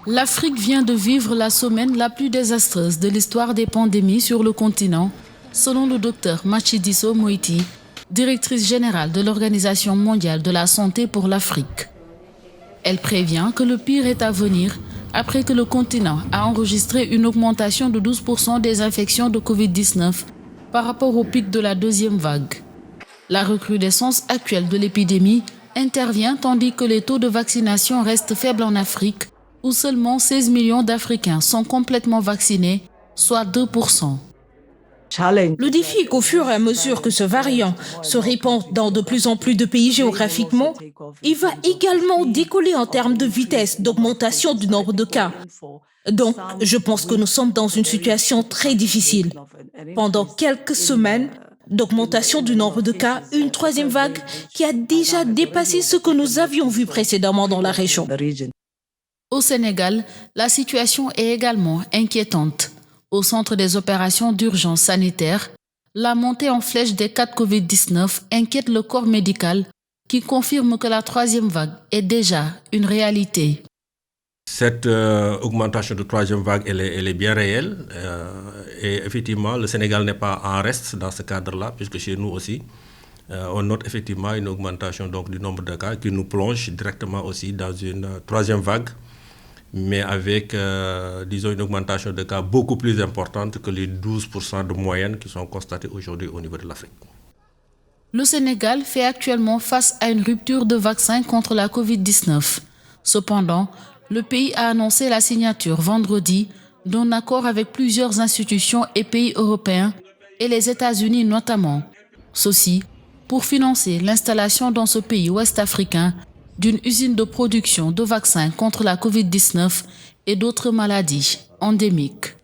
L'Afrique vient de vivre la semaine la plus désastreuse de l'histoire des pandémies sur le continent, selon le docteur Matshidiso Moeti, directrice générale de l'Organisation mondiale de la santé pour l'Afrique. Elle prévient que le pire est à venir après que le continent a enregistré une augmentation de 12% des infections de Covid-19 par rapport au pic de la deuxième vague. La recrudescence actuelle de l'épidémie intervient tandis que les taux de vaccination restent faibles en Afrique, où seulement 16 millions d'Africains sont complètement vaccinés, soit 2%. Le défi est qu'au fur et à mesure que ce variant se répand dans de plus en plus de pays géographiquement, il va également décoller en termes de vitesse d'augmentation du nombre de cas. Donc, je pense que nous sommes dans une situation très difficile. Pendant quelques semaines, d'augmentation du nombre de cas, une troisième vague qui a déjà dépassé ce que nous avions vu précédemment dans la région. Au Sénégal, la situation est également inquiétante. Au centre des opérations d'urgence sanitaire, la montée en flèche des cas de Covid-19 inquiète le corps médical qui confirme que la troisième vague est déjà une réalité. Cette augmentation de troisième vague, elle est bien réelle. Et effectivement, le Sénégal n'est pas en reste dans ce cadre-là, puisque chez nous aussi, on note effectivement une augmentation donc, du nombre de cas qui nous plonge directement aussi dans une troisième vague, mais avec, disons, une augmentation de cas beaucoup plus importante que les 12% de moyenne qui sont constatés aujourd'hui au niveau de l'Afrique. Le Sénégal fait actuellement face à une rupture de vaccin contre la Covid-19. Cependant, le pays a annoncé la signature vendredi d'un accord avec plusieurs institutions et pays européens et les États-Unis notamment. Ceci pour financer l'installation dans ce pays ouest-africain d'une usine de production de vaccins contre la Covid-19 et d'autres maladies endémiques.